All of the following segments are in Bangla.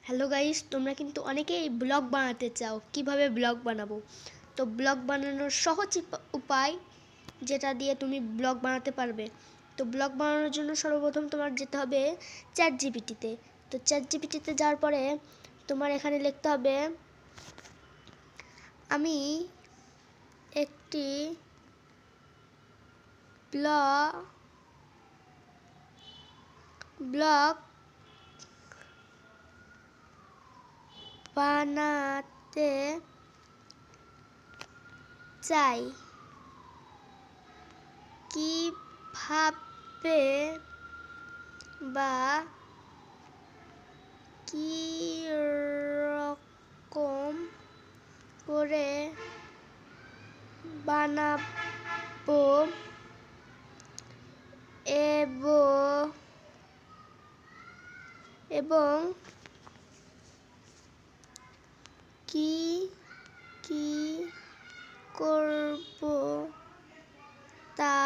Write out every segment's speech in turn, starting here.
হ্যালো গাইস, তোমরা কিন্তু অনেকেই ব্লগ বানাতে চাও। কিভাবে ব্লগ বানাবো? তো ব্লগ বানানোর সহজ উপায় যেটা দিয়ে তুমি ব্লগ বানাতে পারবে। তো ব্লগ বানানোর জন্য সর্বপ্রথম তোমার যেতে হবে চ্যাট জিপিটিতে। তো চ্যাট জিপিটিতে যাওয়ার পরে তোমার এখানে লিখতে হবে আমি একটি ব্লগ বানাতে চাই, কিভাবে বা কিরকম করে বানাবো এবং কি কি করব তা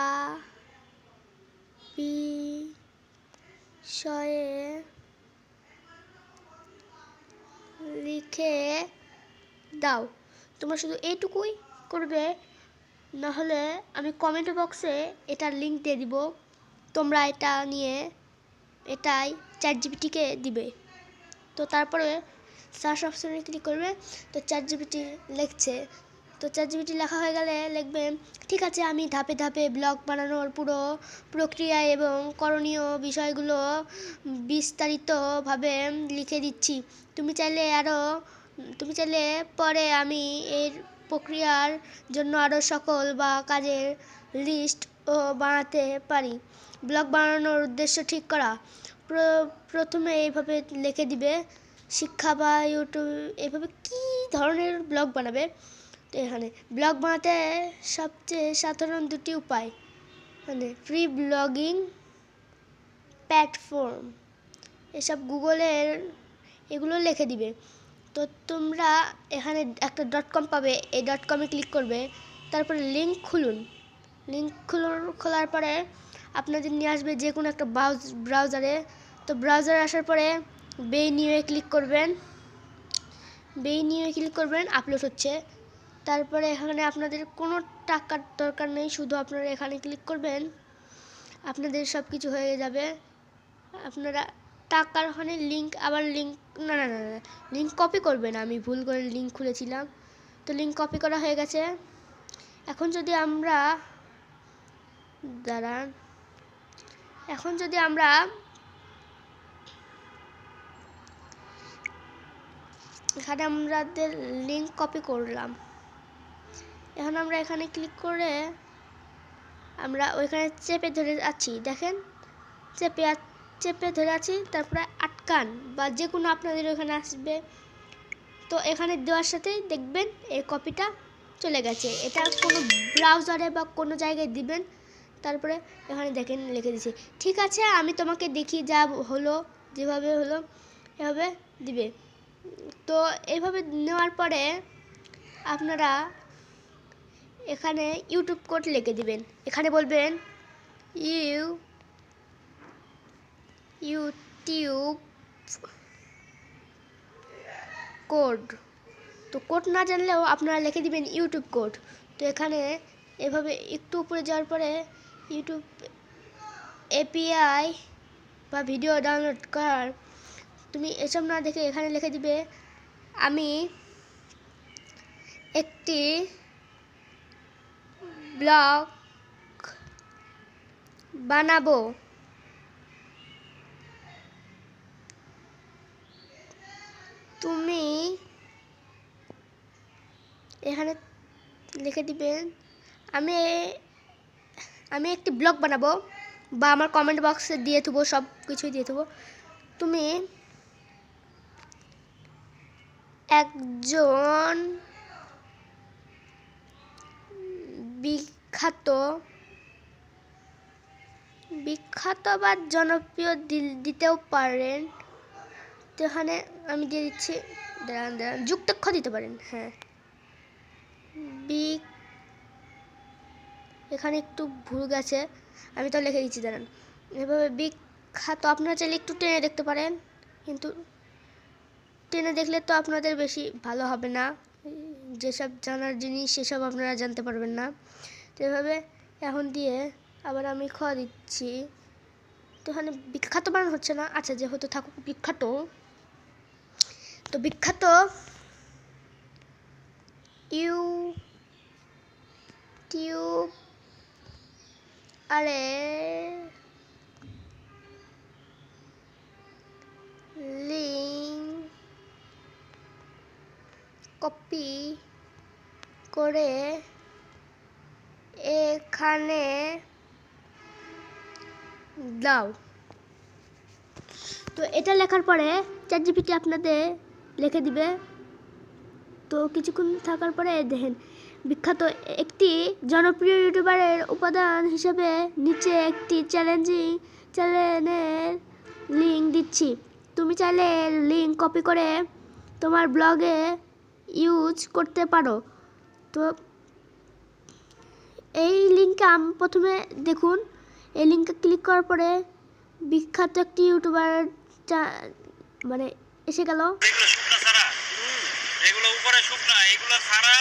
বিষয়ে লিখে দাও। তোমরা শুধু এইটুকুই করবে, নাহলে আমি কমেন্ট বক্সে এটার লিঙ্ক দিয়ে দিব। তোমরা এটা নিয়ে এটাই চ্যাট জিপিটিকে দিবে। তো তারপরে সার্চ অপশনে ক্লিক করবে। তো চ্যাট জিপিটি লিখছে। তো চ্যাট জিপিটি লেখা হয়ে গেলে লিখবে ঠিক আছে, আমি ধাপে ধাপে ব্লগ বানানোর পুরো প্রক্রিয়া এবং করণীয় বিষয়গুলো বিস্তারিতভাবে লিখে দিচ্ছি। তুমি চাইলে পরে আমি এর প্রক্রিয়ার জন্য আরও সকল বা কাজের লিস্টও বানাতে পারি। ব্লগ বানানোর উদ্দেশ্য ঠিক করা। প্রথমে এইভাবে লিখে দিবে শিক্ষা বা ইউটিউব, এইভাবে কী ধরনের ব্লগ বানাবে। তো এখানে ব্লগ বানাতে সবচেয়ে সাধারণ দুটি উপায়, মানে ফ্রি ব্লগিং প্ল্যাটফর্ম, এসব গুগলের এগুলো লিখে দিবে। তো তোমরা এখানে একটা .com পাবে, এই .comে ক্লিক করবে। তারপরে লিঙ্ক খোলার পরে আপনাদের নিয়ে আসবে যে কোনো একটা ব্রাউজারে। তো ব্রাউজারে আসার পরে নিউয়ে ক্লিক করবেন। আপলোড হচ্ছে। তারপরে এখানে আপনাদের কোনো টাকার দরকার নেই, শুধু আপনারা এখানে ক্লিক করবেন, আপনাদের সব কিছু হয়ে যাবে। আপনারা টাকার ওখানে লিঙ্ক না, লিঙ্ক কপি করবেন। আমি ভুল করে লিঙ্ক খুলেছিলাম। তো লিঙ্ক কপি করা হয়ে গেছে। এখন যদি আমরা এখানে আমাদের লিঙ্ক কপি করলাম। এখন আমরা এখানে ক্লিক করে আমরা ওইখানে চেপে ধরে আছি, দেখেন চেপে ধরে আছি। তারপরে আটকান বা যে কোনো আপনাদের ওখানে আসবে। তো এখানে দেওয়ার সাথেই দেখবেন এই কপিটা চলে গেছে। এটা কোনো ব্রাউজারে বা কোনো জায়গায় দিবেন। তারপরে এখানে দেখেন লিখে দিয়েছি ঠিক আছে, আমি তোমাকে দেখি যা হলো, যেভাবে হলো এভাবে দিবে। তো এইভাবে নেওয়ার পরে আপনারা এখানে ইউটিউব কোড লিখে দিবেন। এখানে বলবেন ইউটিউব কোড। তো কোড না জানলেও আপনারা লিখে দিবেন ইউটিউব কোড। তো এখানে এভাবে একটু উপরে যাওয়ার পরে ইউটিউব এপিআই বা ভিডিও ডাউনলোড করার, তুমি এসব না দেখে এখানে লিখে দিবে আমি একটি ব্লগ বানাবো, তুমি এখানে লিখে দিবেন আমি একটি ব্লগ বানাবো, বা আমার কমেন্ট বক্সে দিয়ে দেবো, সব কিছুই দিয়ে দেবো। তুমি একজন বিখ্যাত বা জনপ্রিয় দিতেও পারেন। তো এখানে আমি দিয়ে দিচ্ছি, দাঁড়ান যুক্তাক্ষর দিতে পারেন। হ্যাঁ, এখানে একটু ভুল গেছে, আমি তো লিখে দিচ্ছি, দাঁড়ান। এভাবে বিখ্যাত, আপনারা চাইলে একটু টেনে দেখতে পারেন, কিন্তু টেনে দেখলে তো আপনাদের বেশি ভালো হবে না, যেসব জানার জিনিস সেসব আপনারা জানতে পারবেন না। তো এভাবে এখন দিয়ে আবার আমি খ দিচ্ছি। তো এখানে বিখ্যাত বানানো হচ্ছে না, আচ্ছা যেহেতু থাকুক বিখ্যাত। তো বিখ্যাত ইউটিউব আরে লিঙ্ক কপি করে এখানে দাও। তো এটা লেখার পরে চ্যাটজিপিটি আপনাদের লিখে দিবে। তো কিছুক্ষণ থাকার পরে দেখেন বিখ্যাত একটি জনপ্রিয় ইউটিউবারের উপাদান হিসেবে নিচে একটি চ্যানেলের লিঙ্ক দিচ্ছি। তুমি চাইলে লিঙ্ক কপি করে তোমার ব্লগে ইউজ করতে পারো। তো এই লিঙ্কে প্রথমে দেখুন, এই লিঙ্কে ক্লিক করার পরে বিখ্যাত একটি ইউটিউবার মানে এসে গেল। এগুলো উপরে শুকনা, এগুলো ছাড়া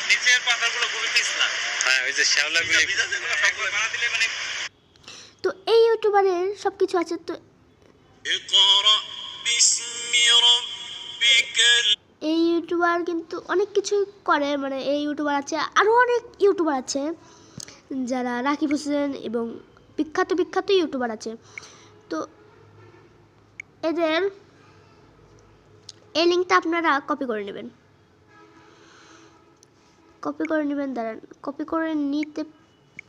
নিচের পাতাগুলো খুবই পিছলা। হ্যাঁ, ওই যে শ্যাওলাগুলো সবগুলো বানা দিলে মানে। তো এই ইউটিউবারের সবকিছু আছে। তো এই ইউটিউবার কিন্তু অনেক কিছু করে, মানে এই ইউটিউবার আছে, আরও অনেক ইউটিউবার আছে যারা রাকিব হোসেন এবং বিখ্যাত ইউটিউবার আছে। তো এদের এই লিঙ্কটা আপনারা কপি করে নেবেন। দাঁড়ান, কপি করে নিতে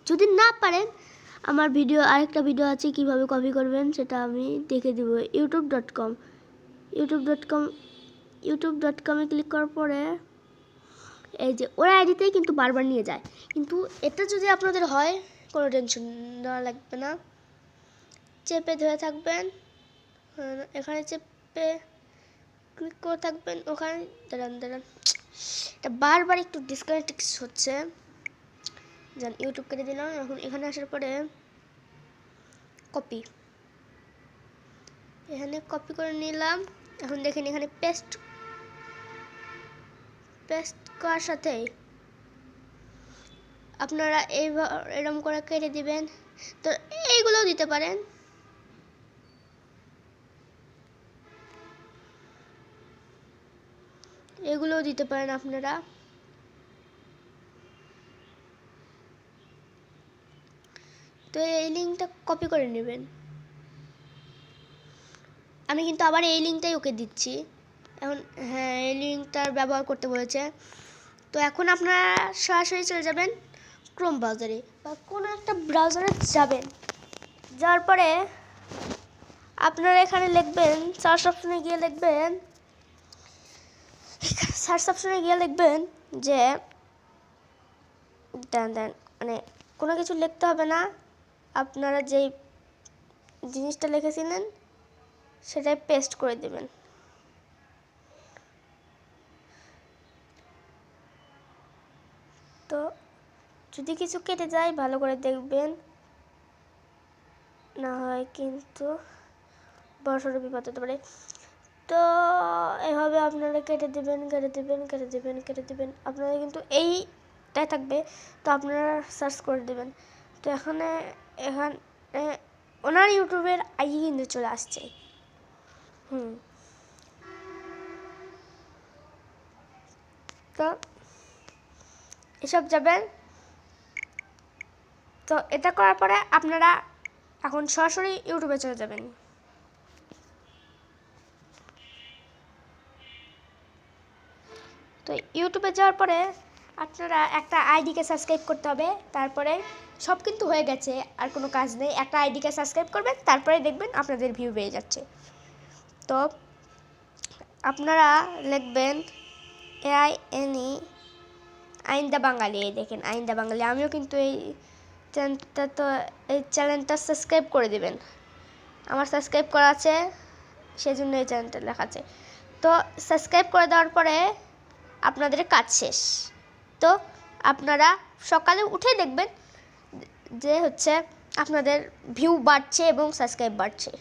যদি না পারেন আমার আরেকটা ভিডিও আছে কিভাবে কপি করবেন, সেটা আমি দেখে দেব। youtube.com ক্লিক করার পরে এই যে ওর আইডিতেই কিন্তু বারবার নিয়ে যায়। কিন্তু এটা যদি আপনাদের হয় কোনো টেনশন নেওয়া লাগবে না, চেপে ধরে থাকবেন, এখানে চেপে ক্লিক করে থাকবেন, ওখানে দাঁড়ান এটা বারবার একটু ডিসকানেক্ট হচ্ছে। যান ইউটিউব কেটে দিলাম। এখন এখানে আসার পরে এখানে কপি করে নিলাম। এখন দেখেন এখানে পেস্ট করার সাথে আপনারা এরকম করে কেটে দিবেন। তো এইগুলোও দিতে পারেন। আপনারা। তো এই লিঙ্কটা কপি করে নেবেন। আমি কিন্তু আবার এই লিঙ্কটাই ওকে দিচ্ছি। এখন হ্যাঁ, এই লিঙ্কটার ব্যবহার করতে বলেছে। তো এখন আপনারা সরাসরি চলে যাবেন ক্রোম ব্রাউজারে বা কোনো একটা ব্রাউজারে যাবেন। যাওয়ার পরে আপনারা এখানে লিখবেন, সার্চ অপশনে গিয়ে লিখবেন যে মানে কোনো কিছু লিখতে হবে না, আপনারা যেই জিনিসটা লিখেছিলেন সেটাই পেস্ট করে দেবেন। তো যদি কিছু কেটে যায় ভালো করে দেখবেন, না হয় কিন্তু বড়সড় বিপদ হতে পারে। তো এভাবে আপনারা কেটে দেবেন। আপনারা কিন্তু এইটাই থাকবে। তো আপনারা সার্চ করে দেবেন। তো এখানে ওনার ইউটিউবের আইডি কিন্তু চলে আসছে। তো এসব যাবেন। তো এটা করার পরে আপনারা এখন সরাসরি ইউটিউবে চলে যাবেন। তো ইউটিউবে যাওয়ার পরে আপনারা একটা আইডিকে সাবস্ক্রাইব করতে হবে। তারপরে সব কিন্তু হয়ে গেছে, আর কোনো কাজ নেই। একটা আইডিকে সাবস্ক্রাইব করবেন, তারপরে দেখবেন আপনাদের ভিউ বেড়ে যাচ্ছে। তো আপনারা লিখবেন AINE আইন্দা বাঙালি। এই দেখেন আইন্দা বাঙালি। আমিও কিন্তু এই চ্যানেলটা সাবস্ক্রাইব করে দেবেন। আমার সাবস্ক্রাইব করা আছে, সেজন্য এই চ্যানেলটা লেখা আছে। তো সাবস্ক্রাইব করে দেওয়ার পরে আপনাদের কাজ শেষ। তো আপনারা সকালে উঠে দেখবেন যে আপনাদের ভিউ বাড়ছে এবং সাবস্ক্রাইব বাড়ছে।